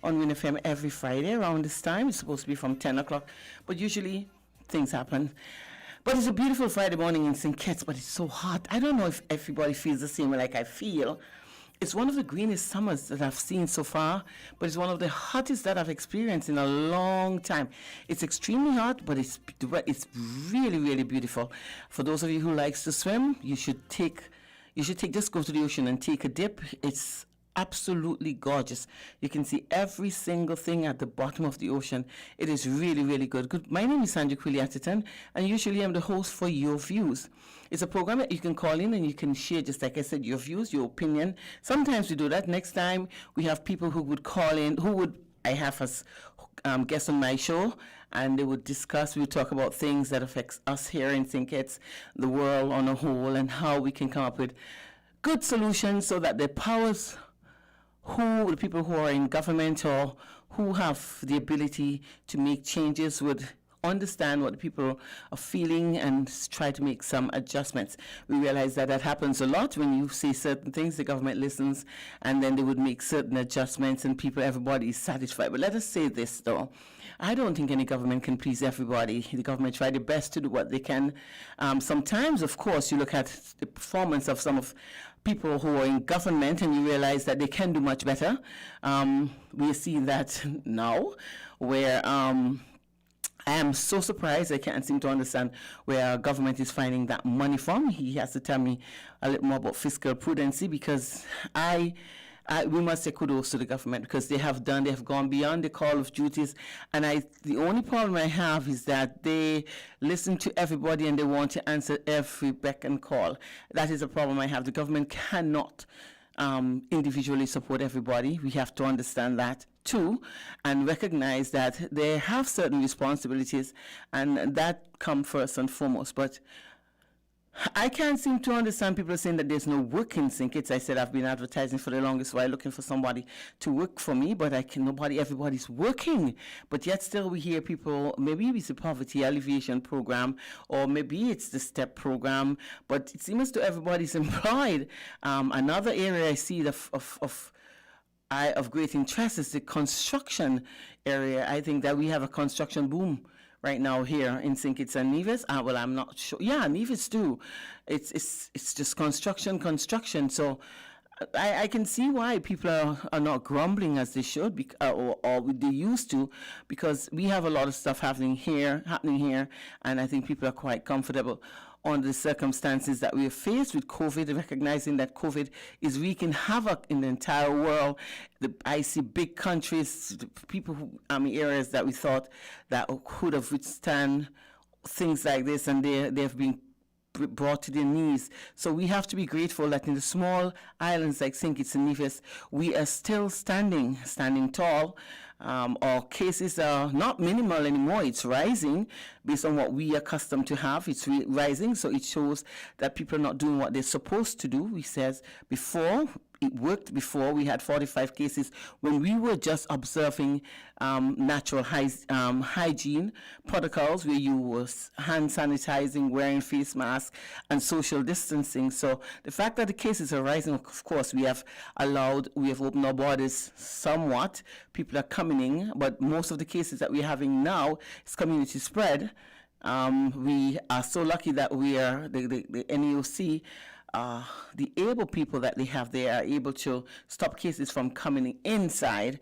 on Win FM every Friday around this time. It's supposed to be from 10 o'clock, but usually things happen. But it's a beautiful Friday morning in St. Kitts, but it's so hot. I don't know if everybody feels the same way like I feel. It's one of the greenest summers that I've seen so far, but it's one of the hottest that I've experienced in a long time. It's extremely hot, but it's really, really beautiful. For those of you who likes to swim, you should just go to the ocean and take a dip. It's absolutely gorgeous. You can see every single thing at the bottom of the ocean. It is really, really good. My name is Sandra Quilly-Atherton, and usually I'm the host for Your Views. It's a program that you can call in and you can share, just like I said, your views, your opinion. Sometimes we do that. Next time we have people who would call in, I have as guests on my show, and they would discuss, we would talk about things that affects us here in St. Kitts, the world on a whole, and how we can come up with good solutions so that the people who are in government or who have the ability to make changes would understand what the people are feeling and try to make some adjustments. We realize that happens a lot. When you say certain things, the government listens, and then they would make certain adjustments, and everybody is satisfied. But let us say this, though. I don't think any government can please everybody. The government try their best to do what they can. Sometimes, of course, you look at the performance of some of people who are in government and you realize that they can do much better. We see that now, where I am so surprised. I can't seem to understand where our government is finding that money from. He has to tell me a little more about fiscal prudency, because we must say kudos to the government, because they have gone beyond the call of duties. And the only problem I have is that they listen to everybody and they want to answer every beck and call. That is a problem I have. The government cannot individually support everybody. We have to understand that too, and recognize that they have certain responsibilities, and that come first and foremost. But I can't seem to understand people saying that there's no work in St. Kitts. I said I've been advertising for the longest while, looking for somebody to work for me, but everybody's working. But yet still we hear people, maybe it's the poverty alleviation program, or maybe it's the STEP program, but it seems to everybody's employed. Another area I see of great interest is the construction area. I think that we have a construction boom right now here in St. Kitts and Nevis. Well, I'm not sure. Yeah, Nevis too. It's just construction. So I can see why people are not grumbling as they should, or they used to, because we have a lot of stuff happening here, and I think people are quite comfortable on the circumstances that we are faced with COVID, recognizing that COVID is wreaking havoc in the entire world. I see big countries, areas that we thought that could have withstand things like this, and they have been brought to their knees. So we have to be grateful that in the small islands like St. Kitts and Nevis, we are still standing tall. Our cases are not minimal anymore. It's rising based on what we are accustomed to have. It's rising, so it shows that people are not doing what they're supposed to do. We says before, it worked before. We had 45 cases when we were just observing natural hygiene protocols, where you were hand sanitizing, wearing face masks, and social distancing. So the fact that the cases are rising, of course, we have opened our borders somewhat. People are coming in, but most of the cases that we're having now is community spread. We are so lucky that we are the NEOC. The able people that they are able to stop cases from coming inside.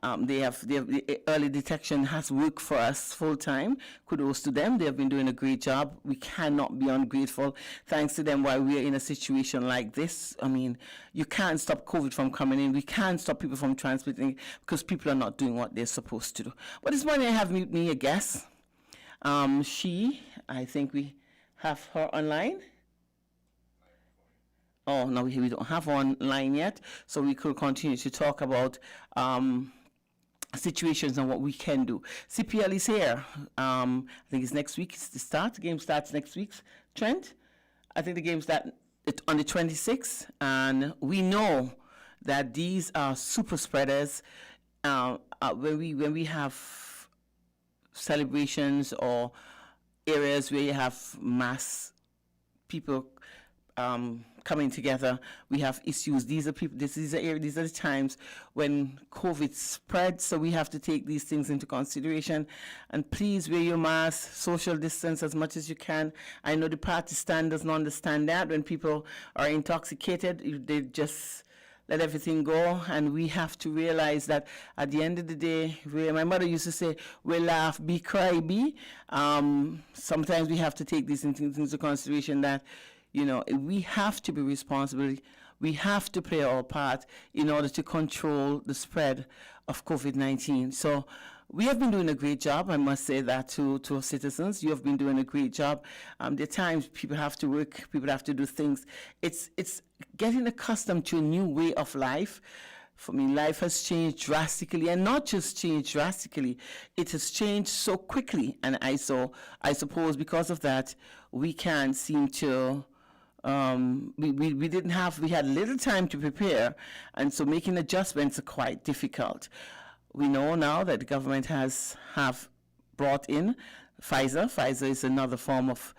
The early detection has worked for us full time. Kudos to them. They have been doing a great job. We cannot be ungrateful. Thanks to them, while we are in a situation like this. I mean, you can't stop COVID from coming in. We can't stop people from transmitting, because people are not doing what they're supposed to do. But this morning I have with me a guest. I think we have her online. Oh, no, we don't have online yet, so we could continue to talk about situations and what we can do. CPL is here. I think it's next week. It's the start. The game starts next week. Trent, I think the game starts on the 26th, and we know that these are super spreaders. When we have celebrations or areas where you have mass people coming together. We have issues. These are people. These are the times when COVID spreads. So we have to take these things into consideration. And please wear your mask, social distance as much as you can. I know the party stand doesn't understand that. When people are intoxicated, they just let everything go, and we have to realize that at the end of the day, my mother used to say, we laugh, be cry, be. Sometimes we have to take these things into consideration that, we have to be responsible. We have to play our part in order to control the spread of COVID-19. So we have been doing a great job. I must say that to our citizens. You have been doing a great job. There are times people have to work, people have to do things. It's getting accustomed to a new way of life. For me, life has changed drastically, and not just changed drastically, it has changed so quickly. And I suppose because of that, we can't seem to we had little time to prepare, and so making adjustments are quite difficult. We know now that the government have brought in Pfizer. Pfizer is another form of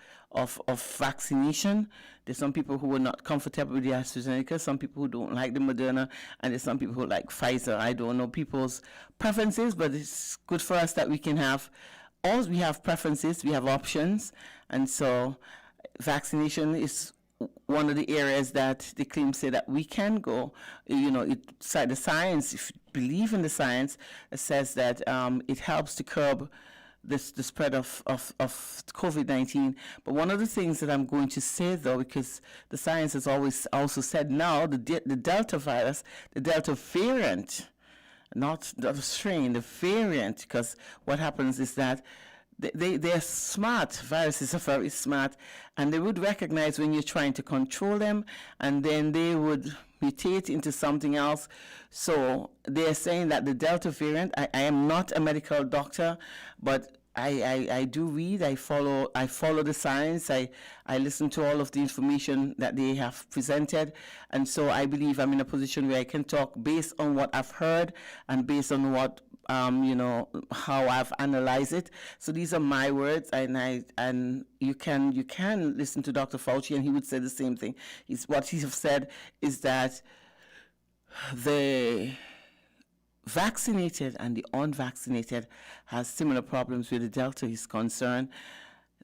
vaccination. There's some people who are not comfortable with the AstraZeneca, some people who don't like the Moderna, and there's some people who like Pfizer. I don't know people's preferences, but it's good for us that we have preferences, we have options, and so vaccination is one of the areas that the claims say that we can go. The science, if you believe in the science, it says that it helps to curb the spread of COVID-19. But one of the things that I'm going to say, though, because the science has always also said now, the Delta virus, the Delta variant, not the strain, the variant, because what happens is that they're smart. Viruses are very smart, and they would recognize when you're trying to control them, and then they would mutate into something else. So they're saying that the Delta variant, I am not a medical doctor, but I do read, I follow the science, I listen to all of the information that they have presented, and so I believe I'm in a position where I can talk based on what I've heard and based on what how I've analyzed it. So these are my words, and you can listen to Dr. Fauci, and he would say the same thing. What he have said is that the vaccinated and the unvaccinated has similar problems where the Delta is concerned.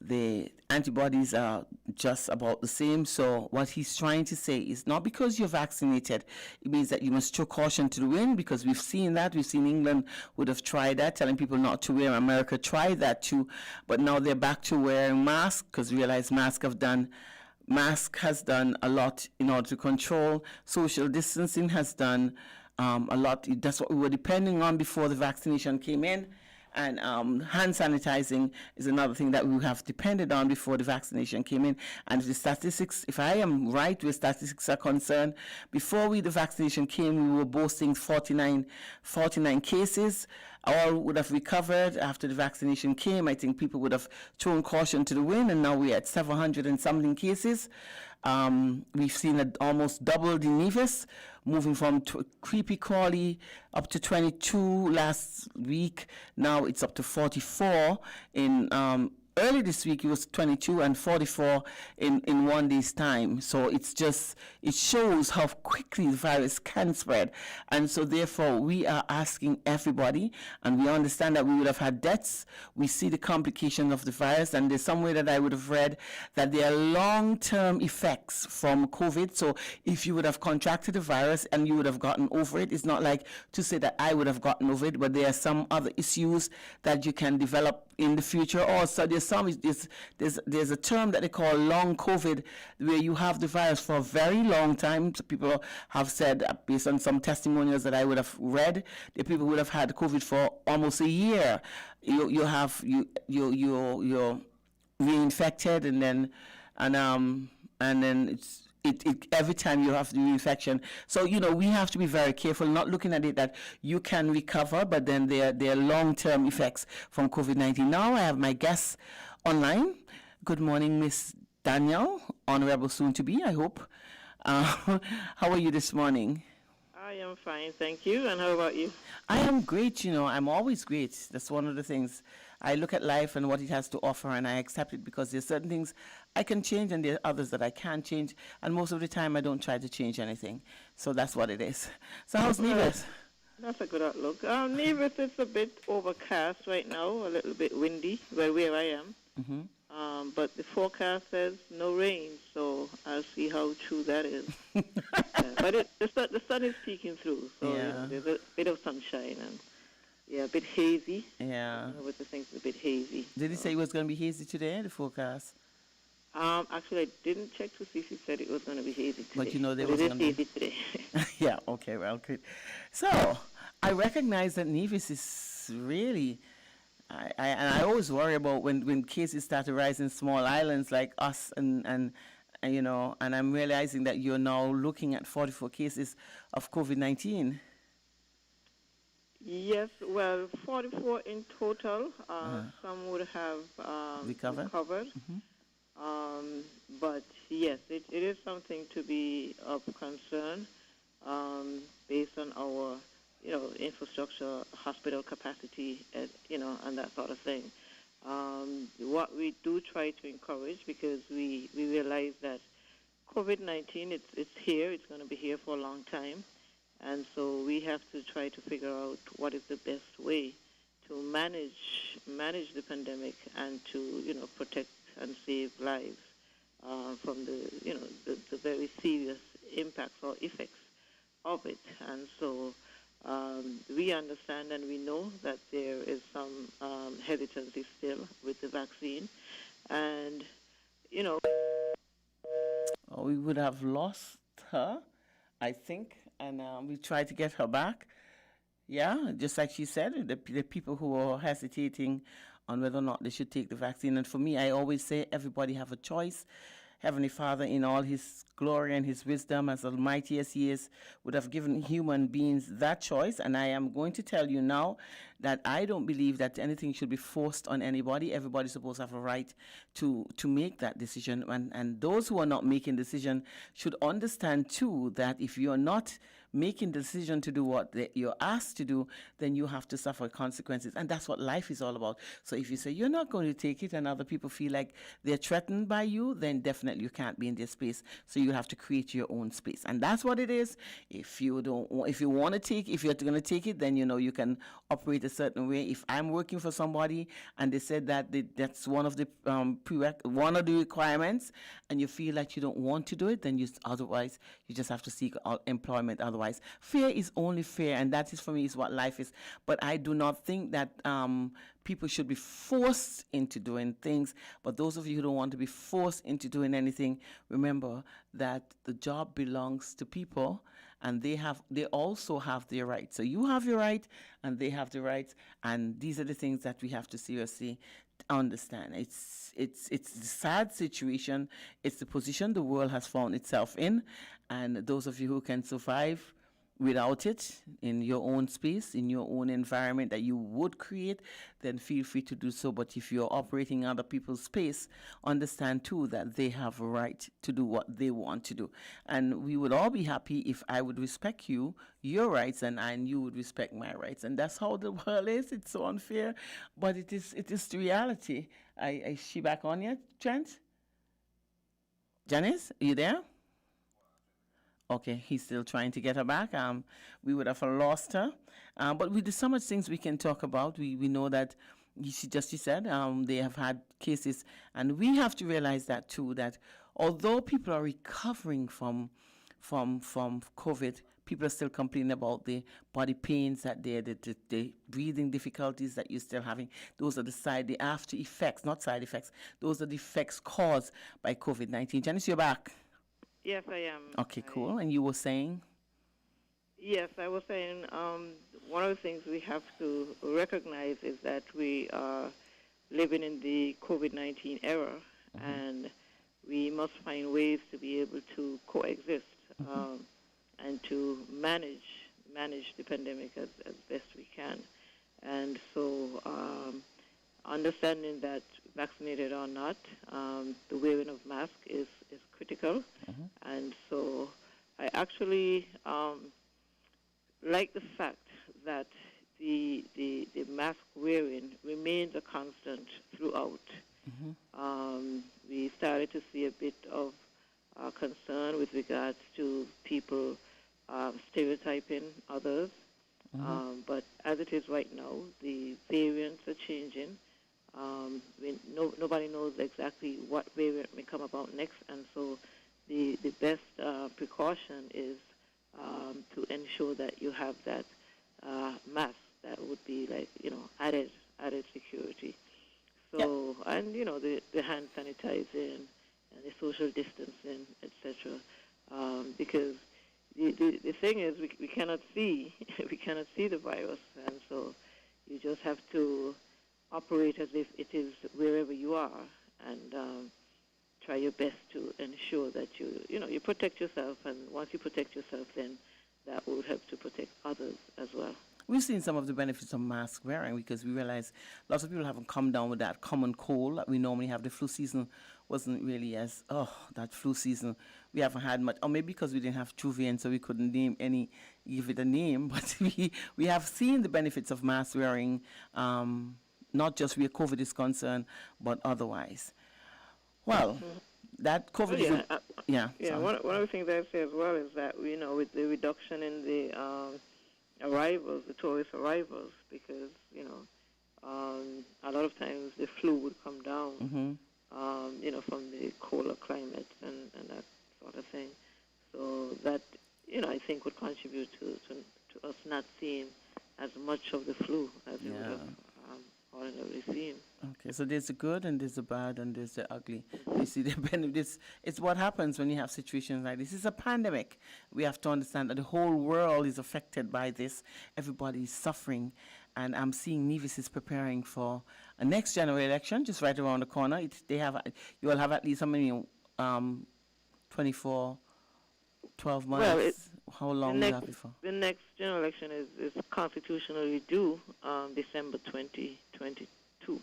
The antibodies are just about the same. So what he's trying to say is not because you're vaccinated, it means that you must throw caution to the wind, because we've seen that. We've seen England would have tried that, telling people not to wear. America tried that too. But now they're back to wearing masks, because realize mask has done a lot in order to control. Social distancing has done a lot. That's what we were depending on before the vaccination came in. And hand sanitizing is another thing that we have depended on before the vaccination came in. And the statistics, if I am right where statistics are concerned, before the vaccination came, we were boasting 49 cases. All would have recovered after the vaccination came. I think people would have thrown caution to the wind, and now we're at 700 and something cases. We've seen almost double the Nevis, moving from creepy crawly up to 22 last week. Now it's up to 44 in early this week. It was 22 and 44 in 1 day's time. So it shows how quickly the virus can spread. And so therefore we are asking everybody, and we understand that we would have had deaths. We see the complication of the virus, and there's somewhere that I would have read that there are long-term effects from COVID. So if you would have contracted the virus and you would have gotten over it, it's not like to say that I would have gotten over it, but there are some other issues that you can develop in the future. Also, there's a term that they call long COVID, where you have the virus for a very long time. So people have said, based on some testimonials that I would have read, that people would have had COVID for almost a year. You're reinfected, and then it's every time you have the reinfection. So we have to be very careful, not looking at it that you can recover, but then there are long-term effects from COVID-19. Now I have my guests online. Good morning, Miss Danielle, Honorable Soon-to-be, I hope. How are you this morning? I am fine, thank you. And how about you? I am great. I'm always great. That's one of the things. I look at life and what it has to offer, and I accept it because there's certain things I can change and there are others that I can't change. And most of the time, I don't try to change anything. So that's what it is. So how's Well, Nevis? that's a good outlook. Nevis is a bit overcast right now, a little bit windy, where I am. Hmm. But the forecast says no rain, so I'll see how true that is. But the sun is peeking through, so Yeah. there's a bit of sunshine and yeah, a bit hazy. Yeah. With the things a bit hazy. Did he So. say it was going to be hazy today, the forecast? Actually, I didn't check to see if he said it was going to be hazy But today, you know there but it was is going to hazy today. be. Yeah, okay, well, good. So I recognize that Nevis is really. And I always worry about when cases start to rise in small islands like us, and and I'm realizing that you're now looking at 44 cases of COVID-19. Yes, well, 44 in total. Uh, Some would have recovered. recovered. Hmm. Um, but yes, it is something to be of concern based on our, infrastructure, hospital capacity, and that sort of thing. What we do try to encourage, because we realize that COVID-19, it's here, it's going to be here for a long time, and so we have to try to figure out what is the best way to manage the pandemic and to protect and save lives from the very serious impacts or effects of it. And so we understand and we know that there is some hesitancy still with the vaccine, and you know We would have lost her, I think, and we tried to get her back. Yeah, just like she said, the people who are hesitating on whether or not they should take the vaccine. And for me, I always say everybody have a choice. Heavenly Father, in all his glory and his wisdom, as almighty as he is, would have given human beings that choice. And I am going to tell you now that I don't believe that anything should be forced on anybody. Everybody's supposed to have a right to make that decision. And those who are not making decision should understand too that if you're not making the decision to do what you're asked to do, then you have to suffer consequences. And that's what life is all about. So if you say you're not going to take it and other people feel like they're threatened by you, then definitely you can't be in their space. So you have to create your own space. And that's what it is. If you want to take, if you're going to take it, then you can operate a certain way. If I'm working for somebody and they said that that's one of the one of the requirements, and you feel like you don't want to do it, then you just have to seek employment otherwise. Fair is only fair, and that is for me is what life is. But I do not think that people should be forced into doing things. But those of you who don't want to be forced into doing anything, remember that the job belongs to people, and they also have their rights. So you have your right, and they have the rights, and these are the things that we have to seriously understand. It's a sad situation. It's the position the world has found itself in, and those of you who can survive without it in your own space, in your own environment that you would create, then feel free to do so. But if you're operating in other people's space, understand too that they have a right to do what they want to do. And we would all be happy if I would respect your rights, and you would respect my rights. And that's how the world is. It's so unfair, but it is the reality. Is she back on yet, Trent? Janice, are you there? Okay, he's still trying to get her back. We would have lost her, but there's so much things we can talk about. We know that she said they have had cases, and we have to realize that too. That although people are recovering from COVID, people are still complaining about the body pains that the breathing difficulties that you're still having. Those are the after effects, not side effects. Those are the effects caused by COVID-19. Janice, you're back. Yes, I am. Okay, cool. And you were saying? Yes, I was saying one of the things we have to recognize is that we are living in the COVID-19 era, and we must find ways to be able to coexist and to manage the pandemic as best we can. And so understanding that vaccinated or not, the wearing of mask is critical. And so I actually like the fact that the mask wearing remains a constant throughout. We started to see a bit of concern with regards to people stereotyping others. But as it is right now, the variants are changing. Nobody knows exactly what variant may come about next, and so the best precaution is to ensure that you have that mask that would be like, added security. So, and, the hand sanitizing and the social distancing, etc. Because the thing is, we cannot see we cannot see the virus, and so you just have to operate as if it is wherever you are, and try your best to ensure that you protect yourself, and once you protect yourself, then that will help to protect others as well. We've seen some of the benefits of mask wearing because we realize lots of people haven't come down with that common cold that we normally have. The flu season wasn't really that flu season. We haven't had much, or maybe because we didn't have true variants, so we couldn't give it a name. But we have seen the benefits of mask wearing, not just where COVID is concerned, but otherwise. Well, that COVID is One of the things I say as well is that with the reduction in the arrivals, the tourist arrivals, because a lot of times the flu would come down, from the colder climate and that sort of thing. So that I think would contribute to us not seeing as much of the flu as we would have ordinarily seen. Okay, so there's the good and there's the bad and there's the ugly. You see the benefits. It's what happens when you have situations like this. It's a pandemic. We have to understand that the whole world is affected by this. Everybody is suffering. And I'm seeing Nevis is preparing for a next general election just right around the corner. You will have at least how many, 24, 12 months? Well, how long do you have before? The next general election is constitutionally due December 2022,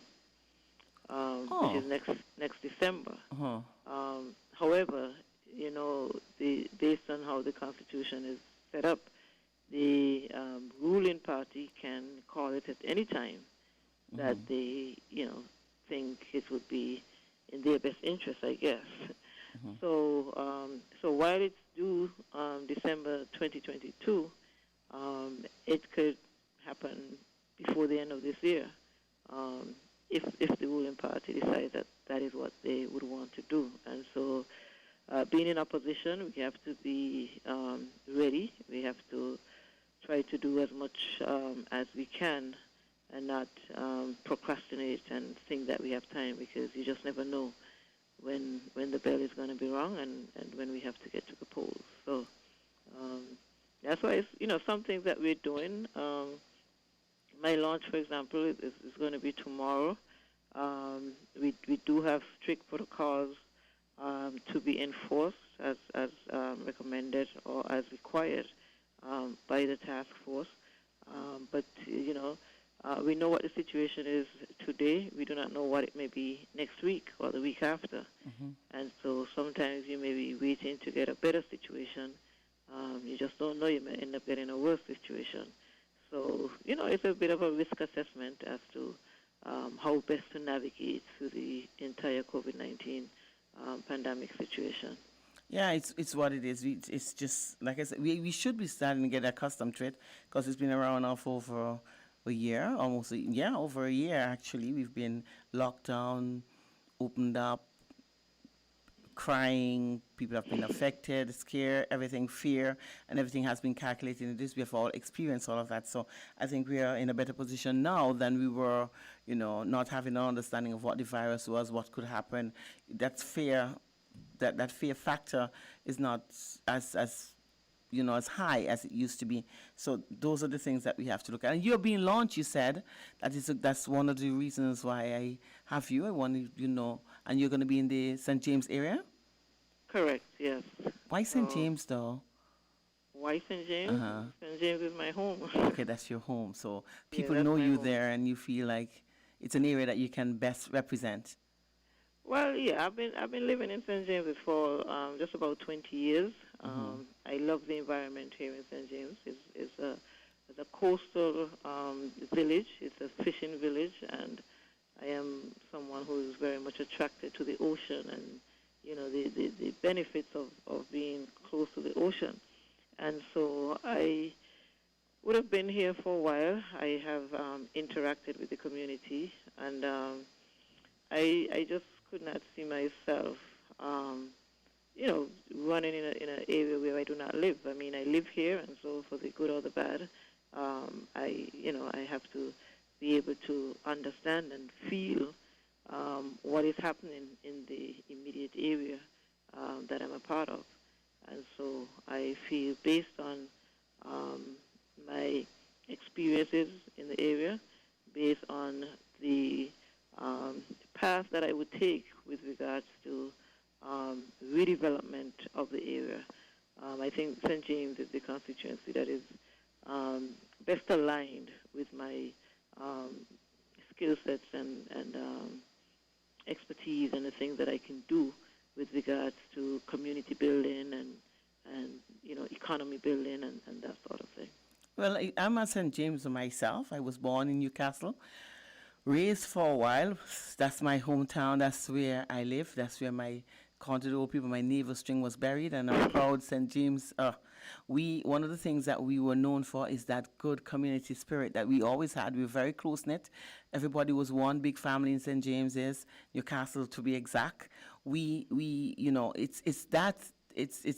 which is next December. However, based on how the Constitution is set up, the ruling party can call it at any time that they, think it would be in their best interest, I guess. So while it's due December 2022, it could happen before the end of this year, if the ruling party decides that is what they would want to do. And so, being in opposition, we have to be ready. We have to try to do as much as we can and not procrastinate and think that we have time, because you just never know when the bell is going to be rung and when we have to get to the polls. So that's why it's some things that we're doing. My launch, for example, is going to be tomorrow. We do have strict protocols to be enforced as recommended or as required by the task force. But we know what the situation is today. We do not know what it may be next week or the week after. And so sometimes you may be waiting to get a better situation. You just don't know. You may end up getting a worse situation. So, it's a bit of a risk assessment as to how best to navigate through the entire COVID-19 pandemic situation. Yeah, it's what it is. It's just, like I said, we should be starting to get accustomed to it because it's been around now for over a year, over a year actually. We've been locked down, opened up, crying, people have been affected, scared, fear, and everything has been calculated in this. We have all experienced all of that. So I think we are in a better position now than we were, not having an understanding of what the virus was, what could happen. That's fear. That fear factor is not as high as it used to be. So those are the things that we have to look at. And you're being launched, you said. That's one of the reasons why I have you. I want to, and you're going to be in the St. James area? Correct, yes. Why St. James, though? Why St. James? St. James is my home. Okay, that's your home. So people know you home there, and you feel like it's an area that you can best represent. Well, yeah, I've been living in St. James for just about 20 years. I love the environment here in St. James. It's the coastal village. It's a fishing village, and I am someone who is very much attracted to the ocean and, the benefits of being close to the ocean. And so I would have been here for a while. I have interacted with the community, and I just could not see myself, running in an area where I do not live. I mean, I live here, and so for the good or the bad, I have to be able to understand and feel what is happening in the immediate area that I'm a part of. And so I feel based on my experiences in the area, based on the path that I would take with regards to redevelopment of the area. I think St. James is the constituency that is best aligned with my skill sets and expertise and the things that I can do with regards to community building and economy building and that sort of thing. Well, I'm a St. James myself. I was born in Newcastle, raised for a while. That's my hometown. That's where I live. That's where my County people, my navel string was buried, and I'm proud St. James. One of the things that we were known for is that good community spirit that we always had. We were very close knit. Everybody was one big family in St. James's, Newcastle to be exact. It's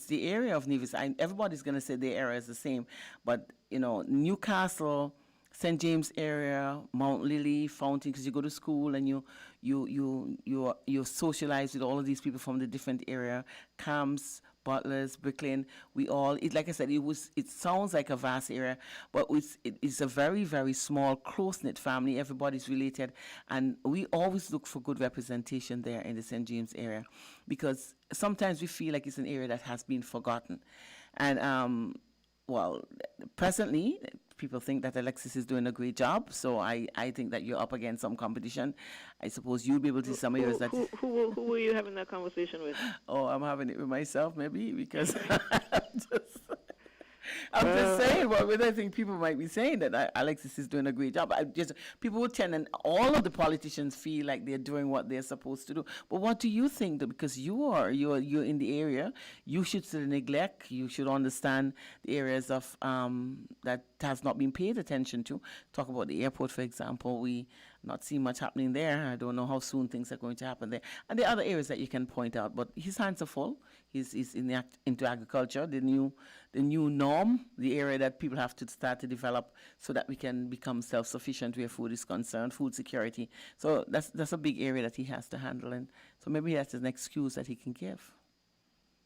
the area of Nevis. Everybody's going to say the area is the same, but Newcastle, St. James area, Mount Lily, Fountain, because you go to school and you socialize with all of these people from the different area, Camps, Butlers, Brooklyn. Like I said, it sounds like a vast area, but it's a very, very small, close-knit family. Everybody's related, and we always look for good representation there in the St. James area, because sometimes we feel like it's an area that has been forgotten. And presently, people think that Alexis is doing a great job, so I think that you're up against some competition. I suppose you'll be able to see some areas that... Who were you having that conversation with? Oh, I'm having it with myself, maybe, because I'm just saying what I think people might be saying, that Alexis is doing a great job. People would tend, and all of the politicians feel like they're doing what they're supposed to do. But what do you think, though? Because you're in the area, you should still neglect, you should understand the areas of that has not been paid attention to. Talk about the airport, for example. We not see much happening there. I don't know how soon things are going to happen there. And there are other areas that you can point out, but his hands are full. He's into agriculture, the new norm, the area that people have to start to develop so that we can become self-sufficient where food is concerned, food security. So that's a big area that he has to handle, and so maybe that's an excuse that he can give.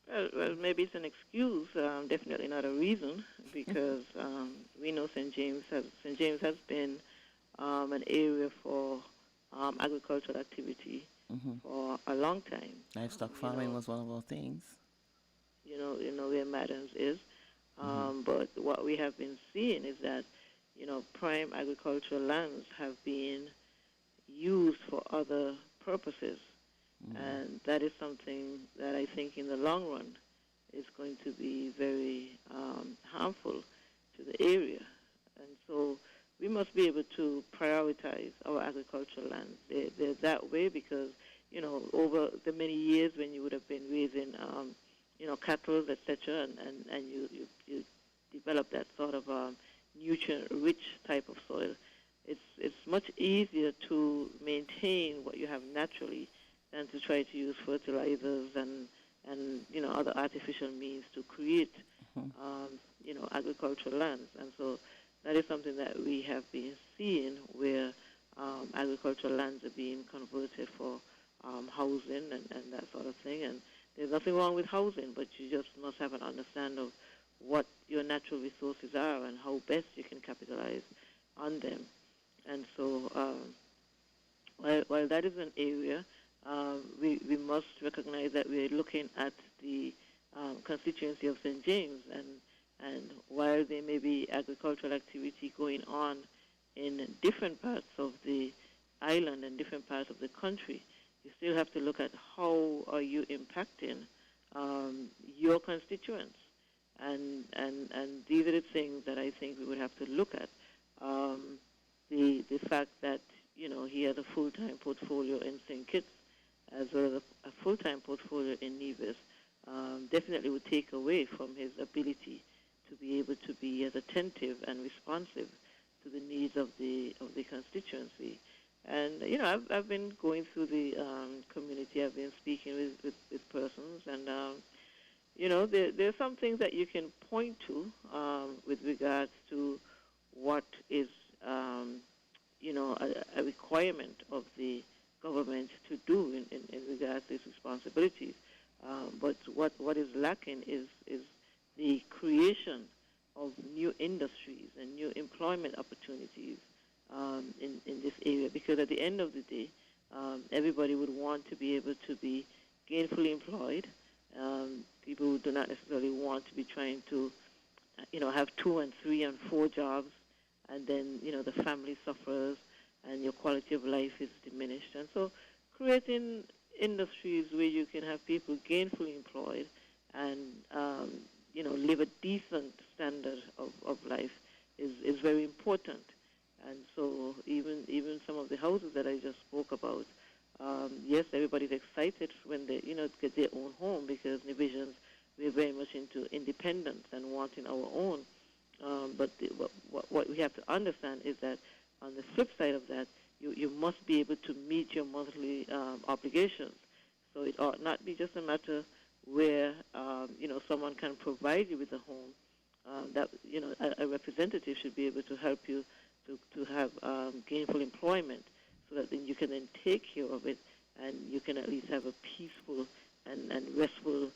Well, maybe it's an excuse, definitely not a reason, because we know St. James has been an area for agricultural activity for a long time. Livestock farming was one of our things. Where Madams is. But what we have been seeing is that, prime agricultural lands have been used for other purposes. And that is something that I think in the long run is going to be very harmful to the area. And so we must be able to prioritize our agricultural lands. They're that way because, over the many years when you would have been raising, cattle, etc., and you develop that sort of nutrient-rich type of soil, it's much easier to maintain what you have naturally than to try to use fertilizers and other artificial means to create agricultural lands. And so that is something that we have been seeing, where agricultural lands are being converted for housing and that sort of thing. And there's nothing wrong with housing, but you just must have an understanding of what your natural resources are and how best you can capitalize on them. And so while that is an area, we must recognize that we're looking at the constituency of St. James, and while there may be agricultural activity going on in different parts of the island and different parts of the country, you still have to look at how are you impacting your constituents. And these are the things that I think we would have to look at. Um, the fact that he has a full-time portfolio in St. Kitts as well as a full-time portfolio in Nevis definitely would take away from his ability to be able to be as attentive and responsive to the needs of the constituency. And I've been going through the community. I've been speaking with persons, and there's some things that you can point to with regards to what is a requirement of the government to do in regards to its responsibilities. But what is lacking is the creation of new industries and new employment opportunities in this area. Because at the end of the day, everybody would want to be able to be gainfully employed. People who do not necessarily want to be trying to, have 2 and 3 and 4 jobs, and then the family suffers and your quality of life is diminished. And so, creating industries where you can have people gainfully employed and live a decent standard of life is very important. And so even some of the houses that I just spoke about, yes, everybody's excited when they get their own home, because Nevisians, we're very much into independence and wanting our own. But what we have to understand is that on the flip side of that, you must be able to meet your monthly obligations. So it ought not be just a matter where someone can provide you with a home. That a representative should be able to help you to have gainful employment, so that then you can then take care of it, and you can at least have a peaceful and restful.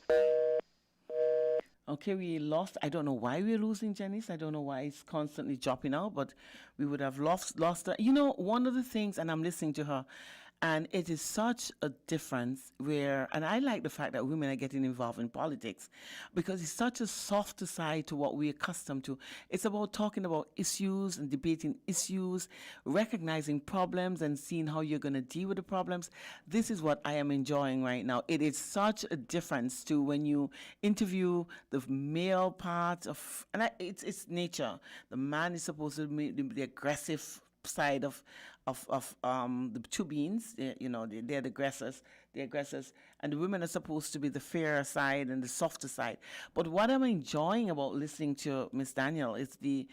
Okay, we lost. I don't know why we're losing Janice. I don't know why it's constantly dropping out, but we would have lost her. One of the things, and I'm listening to her, and it is such a difference and I like the fact that women are getting involved in politics, because it's such a softer side to what we're accustomed to. It's about talking about issues and debating issues, recognizing problems and seeing how you're going to deal with the problems. This is what I am enjoying right now. It is such a difference to when you interview the male part of, and it's nature. The man is supposed to be the aggressive side of the two beings. They're the aggressors, and the women are supposed to be the fairer side and the softer side. But what I'm enjoying about listening to Miss Daniel is the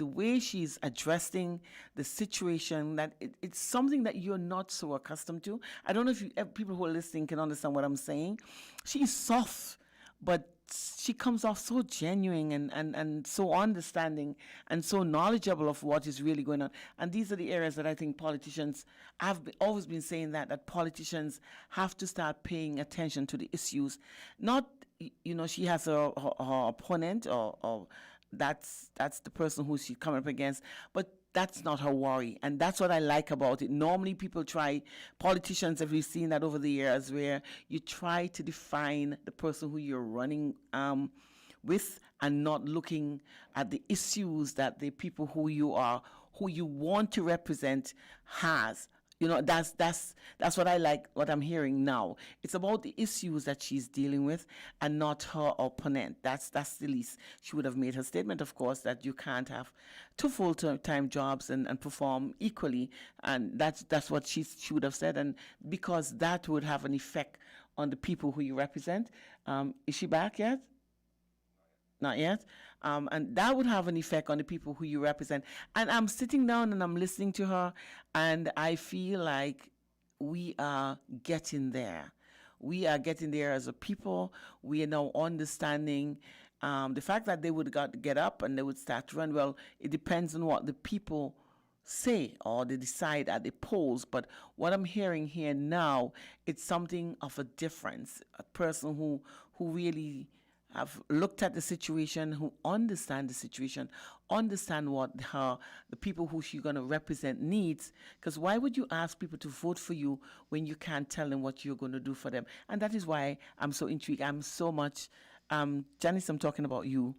way she's addressing the situation, that it's something that you're not so accustomed to. I don't know if people who are listening can understand what I'm saying. She's soft, but she comes off so genuine and so understanding and so knowledgeable of what is really going on. And these are the areas that I think politicians have always been saying that politicians have to start paying attention to the issues. Not, she has her opponent, or that's the person who she's coming up against, but that's not her worry. And that's what I like about it. Normally politicians, have we've seen that over the years, where you try to define the person who you're running with, and not looking at the issues that the people who you want to represent has. That's what I like, what I'm hearing now. It's about the issues that she's dealing with, and not her opponent. That's the least. She would have made her statement, of course, that you can't have 2 full-time jobs and perform equally, and that's what she would have said, and because that would have an effect on the people who you represent. Is she back yet? Not yet. And that would have an effect on the people who you represent. And I'm sitting down and I'm listening to her, and I feel like we are getting there. We are getting there as a people. We are now understanding the fact that they would get up and they would start to run. Well, it depends on what the people say or they decide at the polls. But what I'm hearing here now, it's something of a difference. A person who really have looked at the situation, who understand the situation, understand what the people who she's going to represent needs. Because why would you ask people to vote for you when you can't tell them what you're going to do for them? And that is why I'm so intrigued. I'm so much, Janice, I'm talking about you.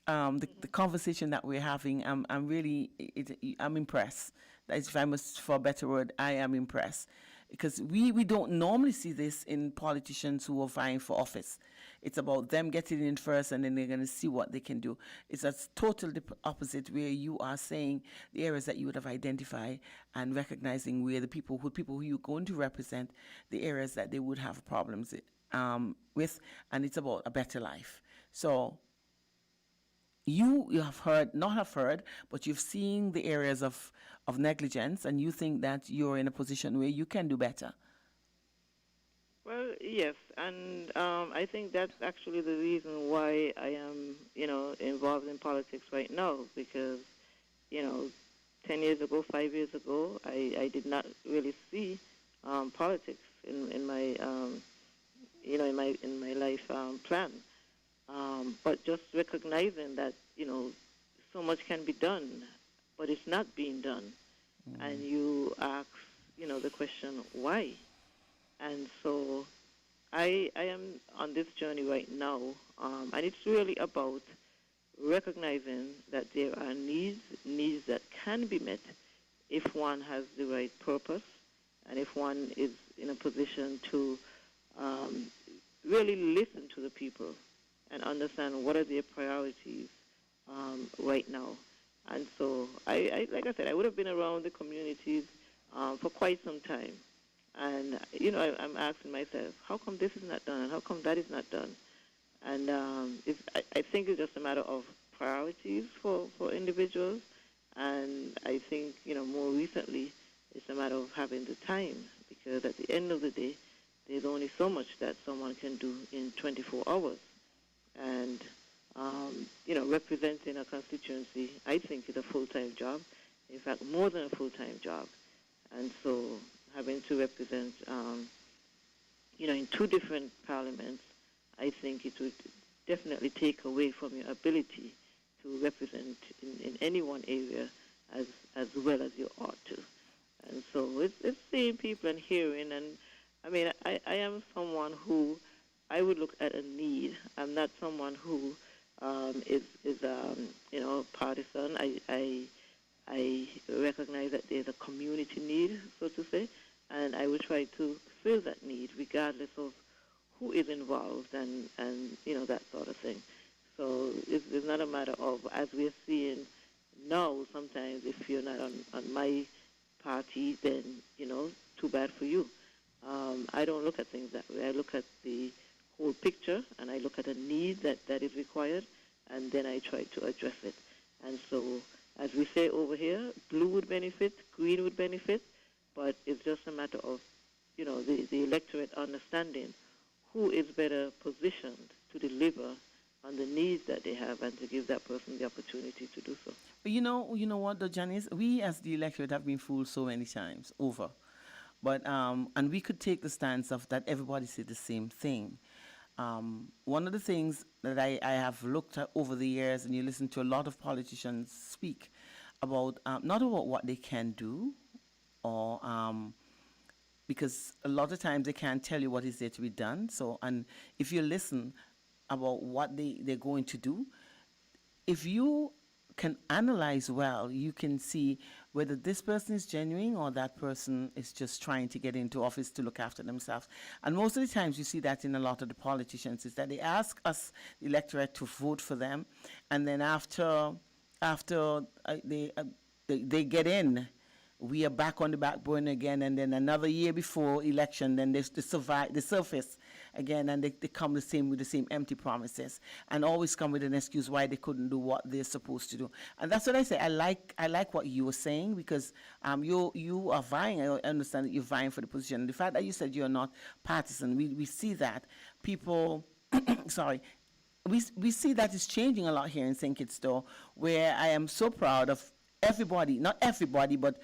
The conversation that we're having, I'm impressed. That is, if I must, for a better word, I am impressed. Because we don't normally see this in politicians who are vying for office. It's about them getting in first, and then they're going to see what they can do. It's a total opposite, where you are saying the areas that you would have identified and recognizing where the people who you're going to represent, the areas that they would have problems with, and it's about a better life. So you have heard, not have heard, but you've seen the areas of negligence, and you think that you're in a position where you can do better. Well, yes, and I think that's actually the reason why I am, involved in politics right now, because, 10 years ago, 5 years ago, I did not really see politics in my, in my life plan. But just recognizing that, so much can be done, but it's not being done. And you ask, the question, why? And so I am on this journey right now, and it's really about recognizing that there are needs that can be met if one has the right purpose and if one is in a position to really listen to the people and understand what are their priorities right now. And so, like I said, I would have been around the communities for quite some time. And, I'm asking myself, how come this is not done? And how come that is not done? And I think it's just a matter of priorities for individuals. And I think, more recently, it's a matter of having the time. Because at the end of the day, there's only so much that someone can do in 24 hours. And, representing a constituency, I think, is a full-time job. In fact, more than a full-time job. And so having to represent, in two different parliaments, I think it would definitely take away from your ability to represent in any one area as well as you ought to. And so it's seeing people and hearing. And, I mean, I am someone who I would look at a need. I'm not someone who is partisan. I recognize that there's a community need, so to say, and I will try to fill that need regardless of who is involved and that sort of thing. So it's not a matter of, as we're seeing now, sometimes if you're not on my party, then, too bad for you. I don't look at things that way. I look at the whole picture, and I look at a need that is required, and then I try to address it. And so, as we say over here, blue would benefit, green would benefit, but it's just a matter of, the electorate understanding who is better positioned to deliver on the needs that they have and to give that person the opportunity to do so. But you know what, though, Janice? We as the electorate have been fooled so many times over. But, and we could take the stance of that everybody say the same thing. One of the things that I have looked at over the years, and you listen to a lot of politicians speak about, not about what they can do, or because a lot of times they can't tell you what is there to be done. So, and if you listen about what they're going to do, if you can analyze well, you can see whether this person is genuine or that person is just trying to get into office to look after themselves. And most of the times you see that in a lot of the politicians, is that they ask us, the electorate, to vote for them, and then after they get in, we are back on the back burner again, and then another year before election, then they surface again, and they come with the same empty promises, and always come with an excuse why they couldn't do what they're supposed to do. And that's what I say. I like what you were saying, because you are vying. I understand that you're vying for the position. The fact that you said you're not partisan, we see that people. Sorry. We see that it's changing a lot here in St. Kitts, though, where I am so proud of everybody, not everybody, but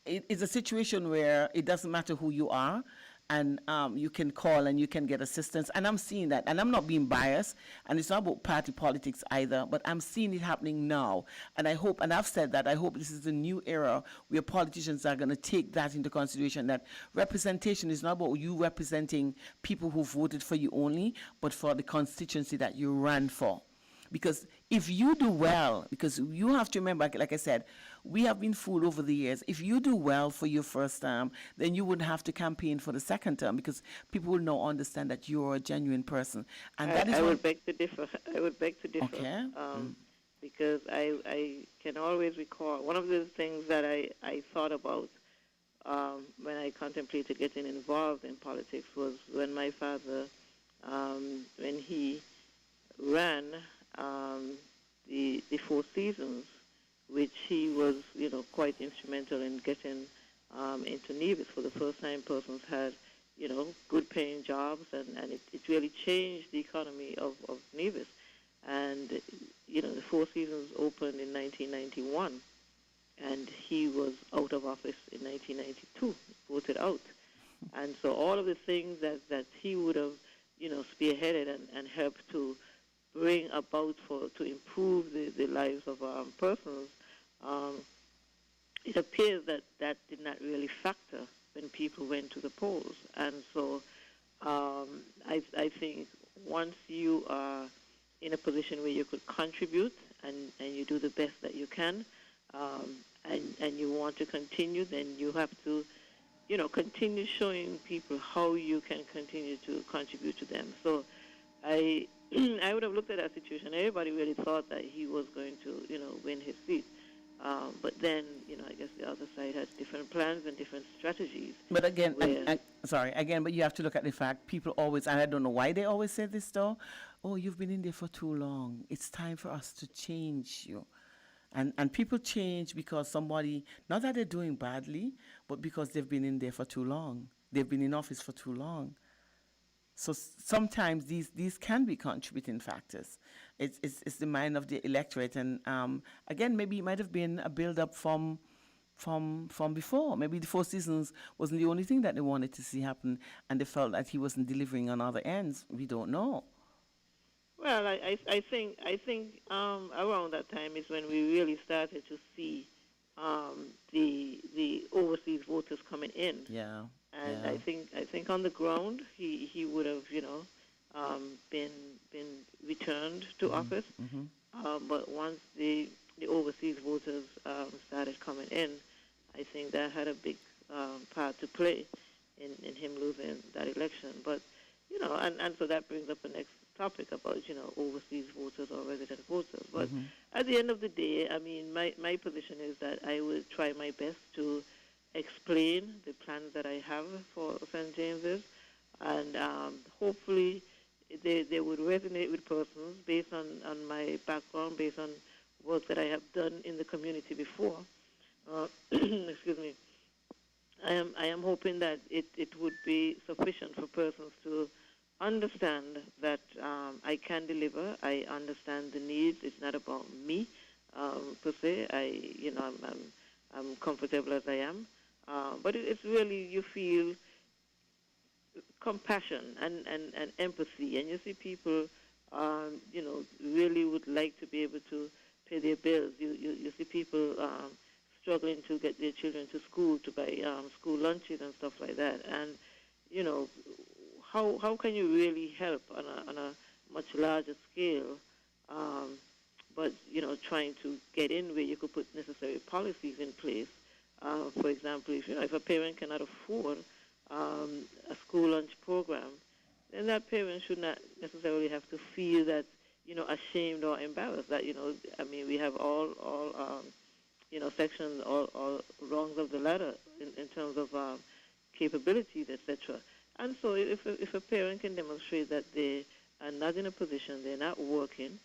it's a situation where it doesn't matter who you are, and you can call and you can get assistance. And I'm seeing that, and I'm not being biased, and it's not about party politics either, but I'm seeing it happening now. And I hope, and I've said that, I hope this is a new era where politicians are going to take that into consideration, that representation is not about you representing people who voted for you only, but for the constituency that you ran for. Because if you do well, because you have to remember, like I said, we have been fooled over the years. If you do well for your first term, then you wouldn't have to campaign for the second term because people will now understand that you're a genuine person. And that is I what, would beg to differ. I would beg to differ. okay. Because I can always recall one of the things that I thought about when I contemplated getting involved in politics was when my father, when he ran the Four Seasons, which he was, quite instrumental in getting into Nevis. For the first time, persons had, good paying jobs, and it really changed the economy of Nevis. And, the Four Seasons opened in 1991, and he was out of office in 1992, voted out. And so all of the things that he would have, spearheaded and helped to bring about to improve the lives of persons, it appears that did not really factor when people went to the polls. And so I think once you are in a position where you could contribute and you do the best that you can, and you want to continue, then you have to, continue showing people how you can continue to contribute to them. So I I would have looked at that situation. Everybody really thought that he was going to, win his seat. But then, I guess the other side has different plans and different strategies. But again, where- sorry, again, but you have to look at the fact people always, and I don't know why they always say this though, oh, you've been in there for too long. It's time for us to change you. And people change because somebody, not that they're doing badly, but because they've been in there for too long. They've been in office for too long. So sometimes these can be contributing factors. It's the mind of the electorate, and again, maybe it might have been a build-up from before. Maybe the Four Seasons wasn't the only thing that they wanted to see happen, and they felt that he wasn't delivering on other ends. We don't know. Well, I think around that time is when we really started to see the overseas voters coming in. Yeah. And Yeah. I think on the ground he would have been returned to office. But once the overseas voters started coming in, I think that had a big part to play in him losing that election. But and so that brings up the next topic about overseas voters or resident voters. But at the end of the day, I mean, my position is that I would try my best to explain the plans that I have for St. James's, and hopefully they would resonate with persons based on my background, based on work that I have done in the community before. Excuse me. I am hoping that it would be sufficient for persons to understand that I can deliver. I understand the needs. It's not about me per se. I'm comfortable as I am. But it's really, you feel compassion and empathy, and you see people, really would like to be able to pay their bills. You see people struggling to get their children to school, to buy school lunches and stuff like that. And, how can you really help on a much larger scale, but, trying to get in where you could put necessary policies in place. For example, if a parent cannot afford a school lunch program, then that parent should not necessarily have to feel that, ashamed or embarrassed. That, I mean, we have all sections, all rungs of the ladder in terms of capabilities, etc. And so if a parent can demonstrate that they are not in a position, they're not working,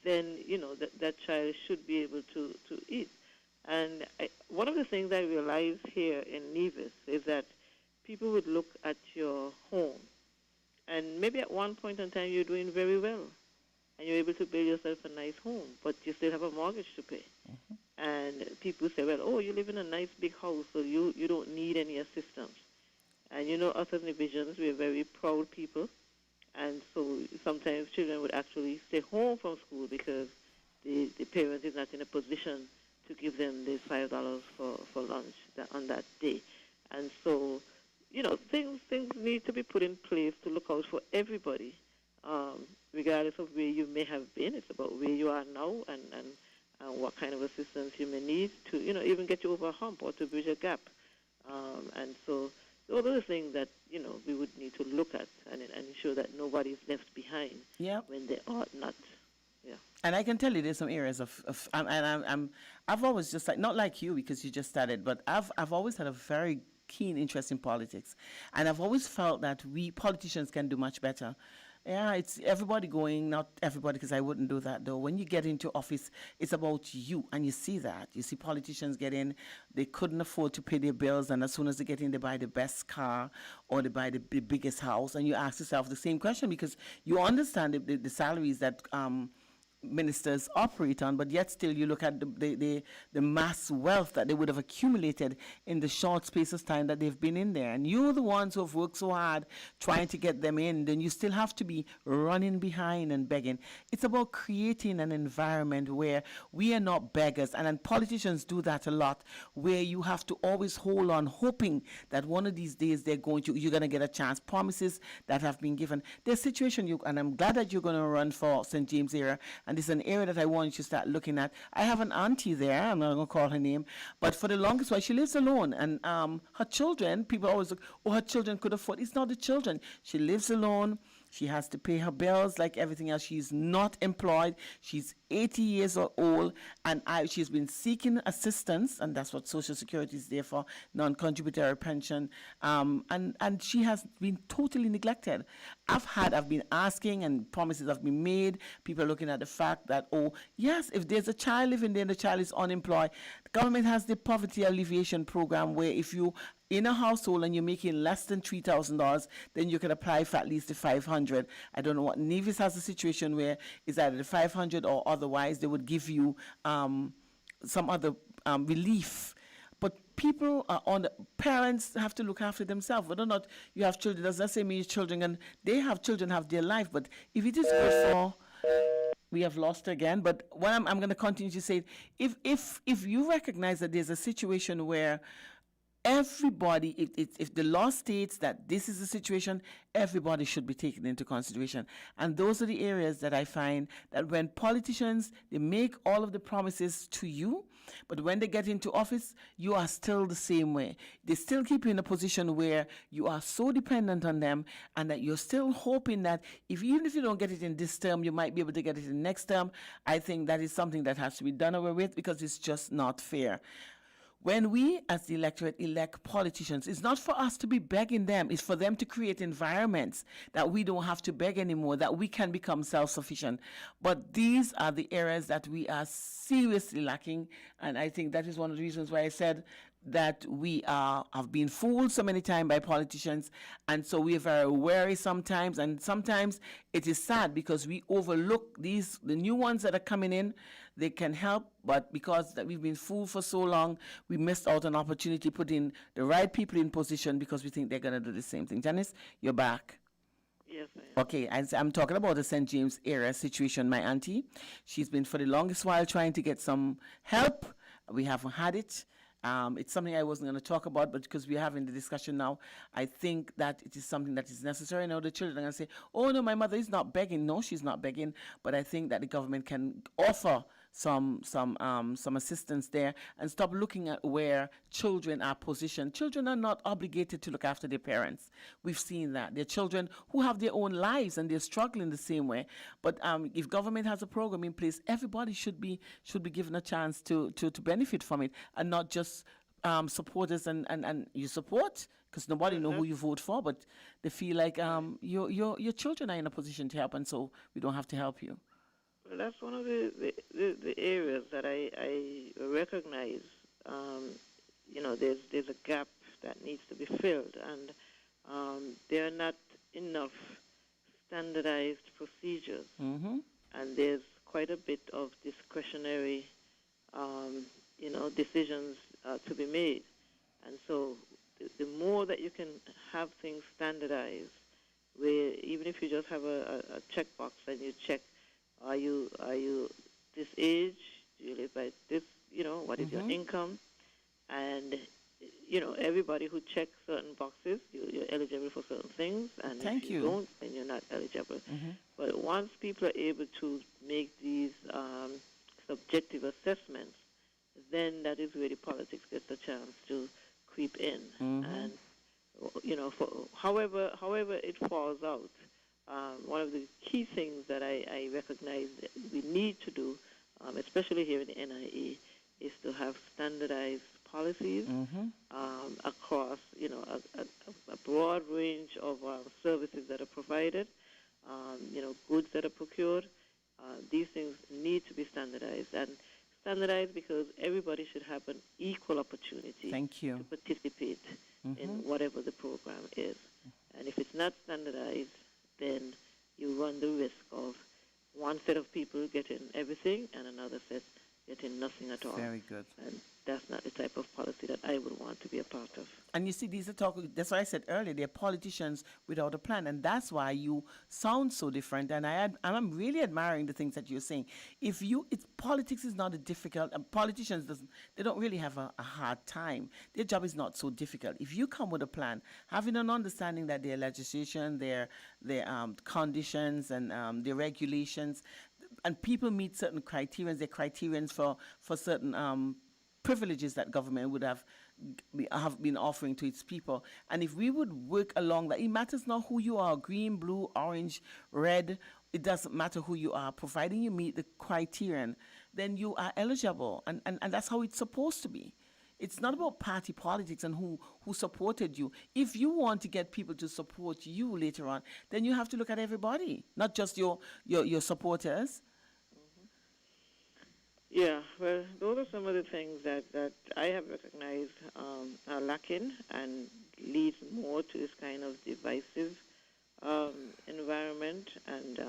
then, that child should be able to eat. And one of the things I realized here in Nevis is that people would look at your home, and maybe at one point in time you're doing very well, and you're able to build yourself a nice home, but you still have a mortgage to pay. And people say, well, oh, you live in a nice big house, so you don't need any assistance. And us as Nevisians, we're very proud people, and so sometimes children would actually stay home from school because the parent is not in a position to give them the $5 for lunch on that day. And so, things need to be put in place to look out for everybody, regardless of where you may have been bump or to bridge a gap. And so those are the things that, we would need to look at and ensure that nobody's left behind Yep. when they are not. Yeah. And I can tell you there's some areas I've always just like, not like you because you just started, but I've always had a very keen interest in politics. And I've always felt that we politicians can do much better. Yeah, it's everybody going, not everybody, because I wouldn't do that though. When you get into office, it's about you, and you see that. You see politicians get in, they couldn't afford to pay their bills, and as soon as they get in, they buy the best car or they buy the biggest house, and you ask yourself the same question because you understand the salaries that ministers operate on, but yet still you look at the mass wealth that they would have accumulated in the short space of time that they've been in there. And you're the ones who have worked so hard trying to get them in, then you still have to be running behind and begging. It's about creating an environment where we are not beggars, and politicians do that a lot, where you have to always hold on, hoping that one of these days you're going to get a chance. Promises that have been given. There's a situation, and I'm glad that you're going to run for St. James area, and this is an area that I want you to start looking at. I have an auntie there, I'm not going to call her name, but for the longest while, she lives alone, and her children, people always look, oh, her children could afford. It's not the children. She lives alone. She has to pay her bills like everything else. She's not employed. She's 80 years old, and she's been seeking assistance, and that's what Social Security is there for, non-contributory pension, and she has been totally neglected. I've been asking, and promises have been made. People are looking at the fact that, oh, yes, if there's a child living there and the child is unemployed, the government has the poverty alleviation program where if you in a household and you're making less than $3,000, then you can apply for at least the 500. I don't know what Nevis has a situation where it's either the 500 or otherwise they would give you some other relief. But people parents have to look after themselves. Whether or not you have children does not say me children, and they have children have their life. But if it is good for, we have lost again. But what I'm going to continue to say, if you recognize that there's a situation where everybody, if the law states that this is the situation, everybody should be taken into consideration. And those are the areas that I find that when politicians, they make all of the promises to you, but when they get into office, you are still the same way. They still keep you in a position where you are so dependent on them, and that you're still hoping that even if you don't get it in this term, you might be able to get it in the next term. I think that is something that has to be done away with because it's just not fair. When we, as the electorate, elect politicians, it's not for us to be begging them. It's for them to create environments that we don't have to beg anymore, that we can become self-sufficient. But these are the areas that we are seriously lacking, and I think that is one of the reasons why I said that we have been fooled so many times by politicians, and so we are very wary sometimes, and sometimes it is sad because we overlook the new ones that are coming in. They can help, but because that we've been fooled for so long, we missed out an opportunity putting the right people in position because we think they're going to do the same thing. Janice, you're back. Yes, I am. Okay, I'm talking about the St. James area situation. My auntie, she's been for the longest while trying to get some help. We haven't had it. It's something I wasn't going to talk about, but because we're having the discussion now, I think that it is something that is necessary. Now the children are going to say, oh, no, my mother is not begging. No, she's not begging. But I think that the government can offer some assistance there and stop looking at where children are positioned. Children are not obligated to look after their parents. We've seen that. They're children who have their own lives and they're struggling the same way. But if government has a program in place, everybody should be given a chance to benefit from it, and not just supporters and you support because nobody know who you vote for, but they feel like your children are in a position to help, and so we don't have to help you. Well, that's one of the areas that I recognize. There's a gap that needs to be filled, and there are not enough standardized procedures, and there's quite a bit of discretionary, decisions to be made. And so the more that you can have things standardized, where even if you just have a checkbox and you check, are you this age? Do you live by this? What is your income? And everybody who checks certain boxes, you're eligible for certain things, and if you don't, then you're not eligible. But once people are able to make these subjective assessments, then that is where the politics gets a chance to creep in. And however it falls out, one of the key things that I recognize that we need to do, especially here in the NIA, is to have standardized policies across, a broad range of services that are provided, goods that are procured. These things need to be standardized, and standardized because everybody should have an equal opportunity Thank you. to participate in whatever the program is. And if it's not standardized, then you run the risk of one set of people getting everything and another set getting nothing at all. Very good. And that's not the type of policy that I would want to be a part of. And you see, these are that's why I said earlier, they're politicians without a plan. And that's why you sound so different. And I'm really admiring the things that you're saying. Politics is not a difficult, and politicians, they don't really have a hard time. Their job is not so difficult. If you come with a plan, having an understanding that their legislation, their conditions and their regulations, and people meet certain criteria, their criterions for certain privileges that government would have been offering to its people. And if we would work along that, it matters not who you are, green, blue, orange, red, it doesn't matter who you are, providing you meet the criterion, then you are eligible. And that's how it's supposed to be. It's not about party politics and who supported you. If you want to get people to support you later on, then you have to look at everybody, not just your supporters. Yeah, well, those are some of the things that I have recognized are lacking and leads more to this kind of divisive environment and,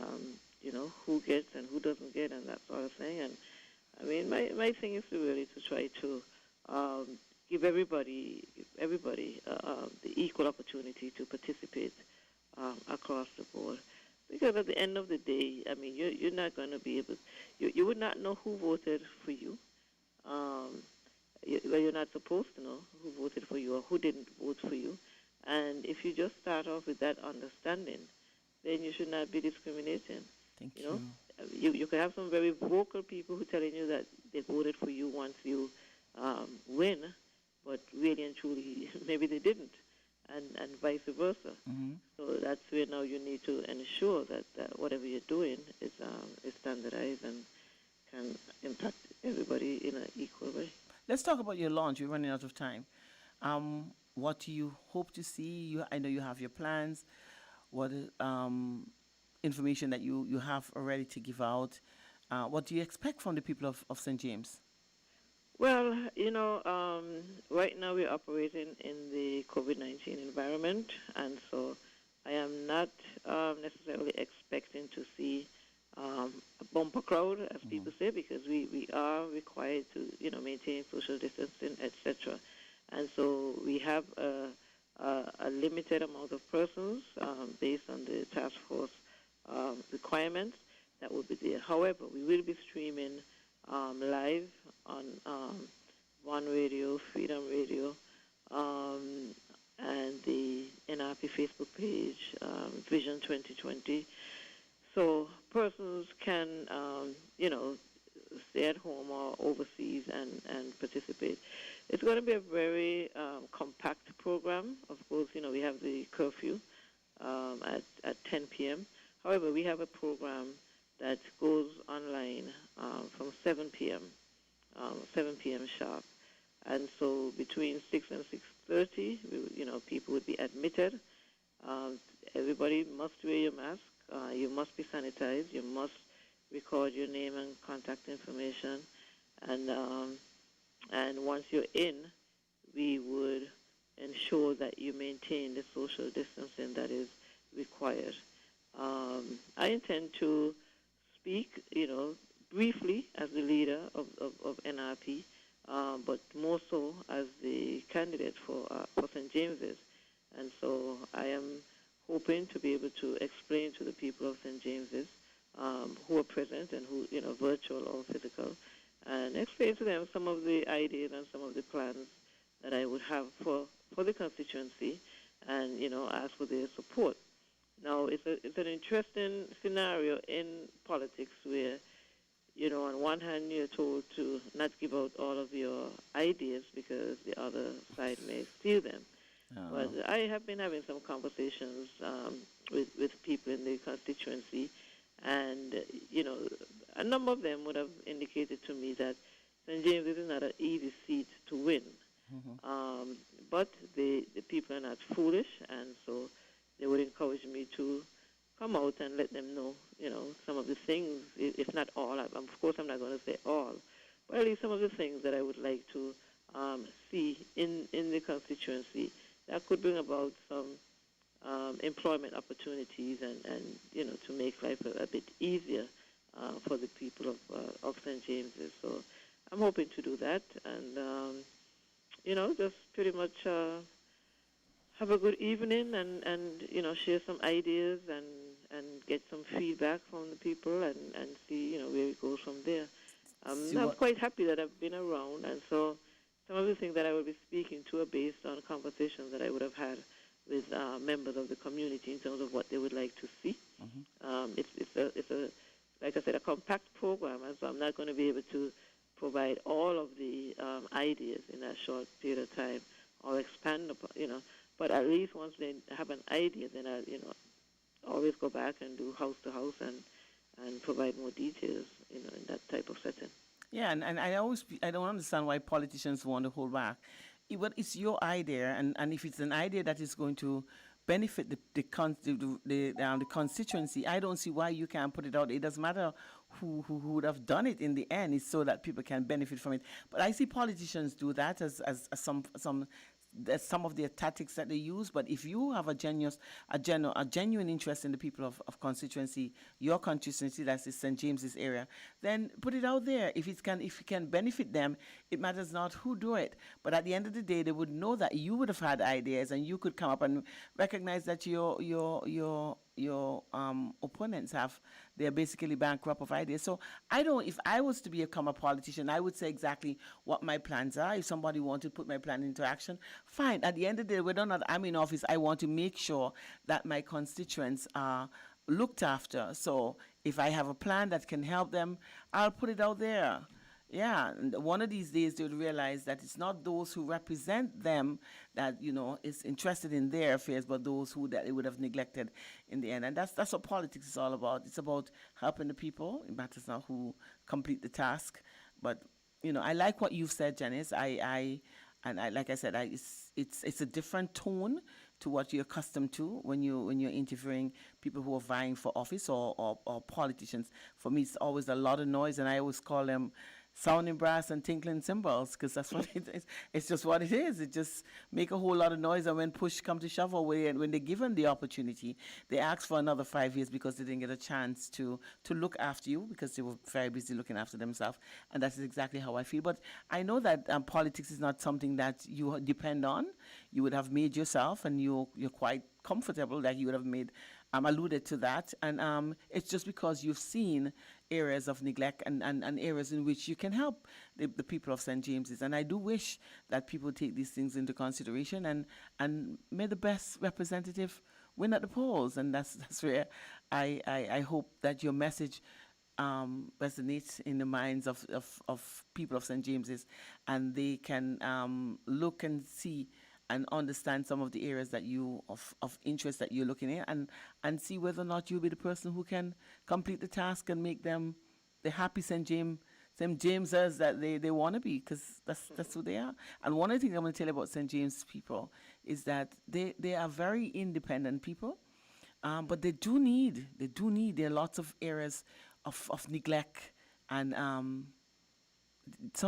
who gets and who doesn't get and that sort of thing. And, I mean, my thing is to try to give everybody the equal opportunity to participate across the board. Because at the end of the day, I mean, you're not going to be able, you would not know who voted for you. You're not supposed to know who voted for you or who didn't vote for you. And if you just start off with that understanding, then you should not be discriminating. Thank you. You could have some very vocal people who telling you that they voted for you once you win, but really and truly, maybe they didn't. And vice versa. So that's where now you need to ensure that whatever you're doing is standardized and can impact everybody in an equal way. Let's talk about your launch. We're running out of time. What do you hope to see? I know you have your plans. What information that you have already to give out? What do you expect from the people of St. James? Well, right now we're operating in the COVID-19 environment, and so I am not necessarily expecting to see a bumper crowd, as people say, because we are required to, maintain social distancing, etc. And so we have a limited amount of persons based on the task force requirements that will be there. However, we will be streaming live on One Radio, Freedom Radio, and the NRP Facebook page, Vision 2020. So persons can, stay at home or overseas and participate. It's going to be a very compact program. Of course, we have the curfew at 10 p.m. However, we have a program that goes online from 7 p.m. 7 p.m. sharp. And so between 6 and 6:30, people would be admitted. Everybody must wear your mask. You must be sanitized. You must record your name and contact information. And once you're in, we would ensure that you maintain the social distancing that is required. I intend to speak, briefly as the leader of NRP, but more so as the candidate for St. James's. And so I am hoping to be able to explain to the people of St. James's who are present and who, virtual or physical, and explain to them some of the ideas and some of the plans that I would have for the constituency and, ask for their support. Now, it's an interesting scenario in politics where on one hand, you're told to not give out all of your ideas because the other side may steal them. But I have been having some conversations with people in the constituency, and a number of them would have indicated to me that St. James is not an easy seat to win. But the people are not foolish, and so they would encourage me to come out and let them know, some of the things, if not all. Of course, I'm not going to say all, but at least some of the things that I would like to see in the constituency that could bring about some employment opportunities and to make life a bit easier for the people of St. James's. So I'm hoping to do that and, just pretty much have a good evening and share some ideas and get some feedback from the people and see, where it goes from there. I'm quite happy that I've been around, and so some of the things that I will be speaking to are based on conversations that I would have had with members of the community in terms of what they would like to see. It's a like I said, a compact program, and so I'm not going to be able to provide all of the ideas in a short period of time or expand upon, but at least once they have an idea, then I'll, always go back and do house to house and provide more details, in that type of setting. Yeah, and I don't understand why politicians want to hold back. But it's your idea, and if it's an idea that is going to benefit the constituency, I don't see why you can't put it out. It doesn't matter who would have done it in the end. It's so that people can benefit from it. But I see politicians do that as that's some of the tactics that they use. But if you have a genuine interest in the people of constituency, your constituency, that's the St. James's area, then put it out there. If it can benefit them, it matters not who do it. But at the end of the day, they would know that you would have had ideas, and you could come up and recognize that your opponents they're basically bankrupt of ideas. So if I was to become a politician, I would say exactly what my plans are. If somebody wanted to put my plan into action, fine. At the end of the day, whether or not I'm in office, I want to make sure that my constituents are looked after. So if I have a plan that can help them, I'll put it out there. Yeah, and one of these days they would realize that it's not those who represent them that is interested in their affairs, but those who that they would have neglected in the end. And that's what politics is all about. It's about helping the people. It matters not who complete the task. But I like what you've said, Janice. Like I said, it's a different tone to what you're accustomed to when you're interviewing people who are vying for office or politicians. For me, it's always a lot of noise, and I always call them sounding brass and tinkling cymbals, because that's what it is. It's just what it is. It just make a whole lot of noise, and when push come to shove, and when they're given the opportunity, they ask for another 5 years because they didn't get a chance to look after you because they were very busy looking after themselves, and that is exactly how I feel. But I know that politics is not something that you depend on. You would have made yourself, and you're quite comfortable that you would have made alluded to that, and it's just because you've seen areas of neglect and areas in which you can help the people of St. James's. And I do wish that people take these things into consideration and may the best representative win at the polls. And that's where I hope that your message resonates in the minds of people of St. James's, and they can look and see and understand some of the areas that of interest that you're looking at, and see whether or not you'll be the person who can complete the task and make them the happy St. Jamesers that they want to be, because that's who they are. And one of the things I'm going to tell you about St. James people is that they are very independent people, but there are lots of areas of neglect, and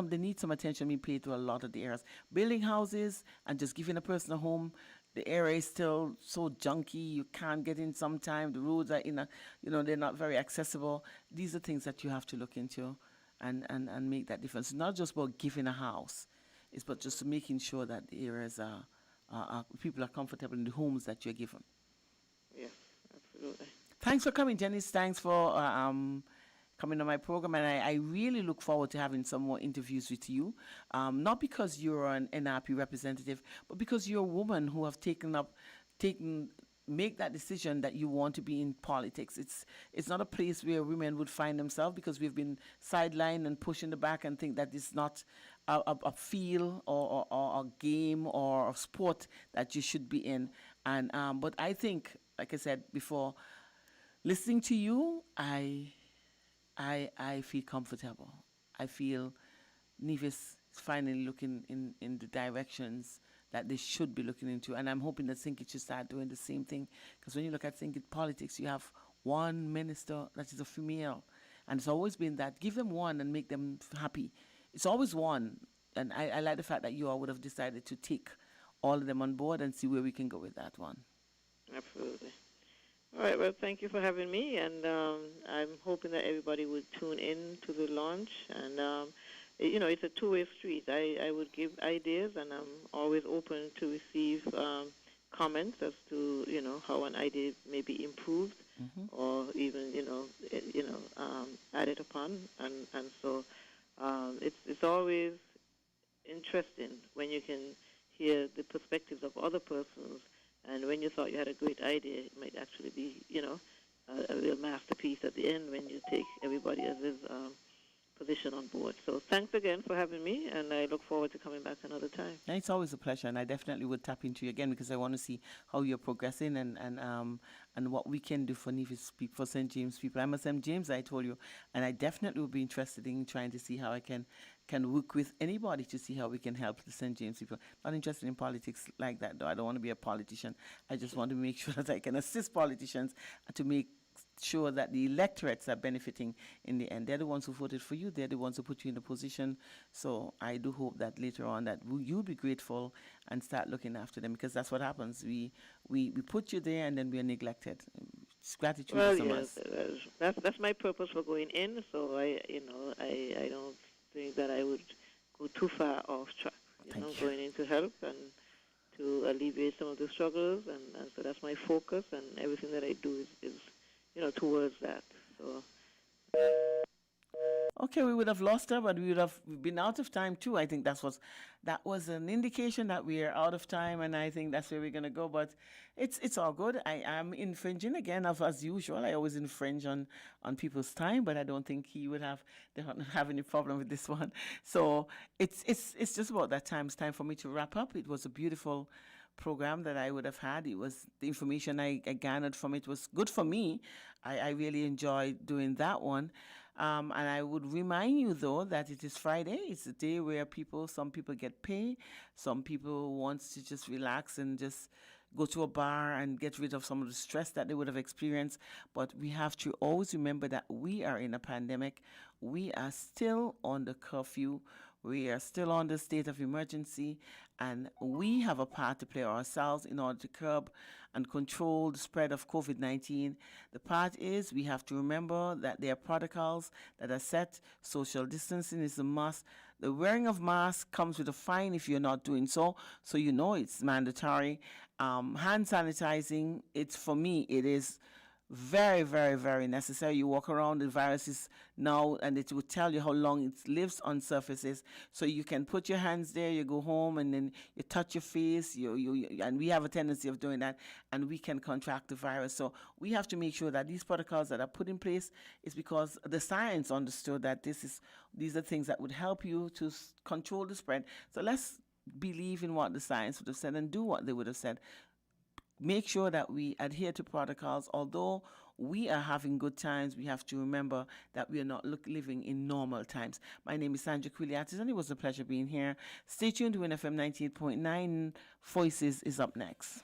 they need some attention being paid to a lot of the areas. Building houses and just giving a person a home, the area is still so junky, you can't get in sometime, the roads are they're not very accessible. These are things that you have to look into and make that difference. It's not just about giving a house, it's about just making sure that the areas people are comfortable in the homes that you're given. Yes, absolutely. Thanks for coming, Janice. Thanks for coming on my program, and I really look forward to having some more interviews with you, not because you're an NRP representative, but because you're a woman who have taken make that decision that you want to be in politics. It's not a place where women would find themselves, because we've been sidelined and pushed in the back and think that it's not a field or a game or a sport that you should be in. And but I think, like I said before, listening to you, I feel comfortable. I feel Nevis is finally looking in the directions that they should be looking into. And I'm hoping that St. Kitts should start doing the same thing. Because when you look at St. Kitts politics, you have one minister that is a female. And it's always been that. Give them one and make them happy. It's always one. And I like the fact that you all would have decided to take all of them on board and see where we can go with that one. Absolutely. All right, well, thank you for having me, and I'm hoping that everybody would tune in to the launch. And, it's a two-way street. I would give ideas, and I'm always open to receive comments as to, how an idea may be improved or even, added upon. And so it's always interesting when you can hear the perspectives of other persons. And when you thought you had a great idea, it might actually be, a real masterpiece at the end when you take everybody else's position on board. So thanks again for having me, and I look forward to coming back another time. Yeah, it's always a pleasure, and I definitely would tap into you again, because I want to see how you're progressing and what we can do for Nevis people, for St. James people. I'm a St. James, I told you, and I definitely would be interested in trying to see how I can work with anybody to see how we can help the St. James people. Not interested in politics like that, though. I don't want to be a politician. I just want to make sure that I can assist politicians to make sure that the electorates are benefiting in the end. They're the ones who voted for you. They're the ones who put you in the position. So I do hope that later on that you'll be grateful and start looking after them, because that's what happens. We put you there and then we are neglected. It's gratitude. Well, yes, that's my purpose for going in. So I don't think that I would go too far off track. Going in to help and to alleviate some of the struggles, and so that's my focus, and everything that I do is towards that. So. Okay, we would have lost her, but we would have been out of time too. I think that was an indication that we are out of time, and I think that's where we're gonna go. But it's all good. I am infringing again, as usual. I always infringe on people's time, but I don't think they don't have any problem with this one. So it's just about that time. It's time for me to wrap up. It was a beautiful program that I would have had. It was the information I garnered from it was good for me. I really enjoyed doing that one. And I would remind you, though, that it is Friday. It's a day where some people get paid. Some people want to just relax and just go to a bar and get rid of some of the stress that they would have experienced. But we have to always remember that we are in a pandemic. We are still on the curfew. We are still on the state of emergency, and we have a part to play ourselves in order to curb and control the spread of COVID-19. The part is we have to remember that there are protocols that are set. Social distancing is a must. The wearing of masks comes with a fine if you're not doing so it's mandatory. Hand sanitizing, for me, it is very, very, very necessary. You walk around, the virus is now, and it will tell you how long it lives on surfaces. So you can put your hands there, you go home, and then you touch your face. And we have a tendency of doing that, and we can contract the virus. So we have to make sure that these protocols that are put in place is because the science understood that these are things that would help you to control the spread. So let's believe in what the science would have said and do what they would have said. Make sure that we adhere to protocols. Although we are having good times, we have to remember that we are not living in normal times. My name is Sandra Quiliatis, and it was a pleasure being here. Stay tuned to WIN FM 98.9. Voices is up next.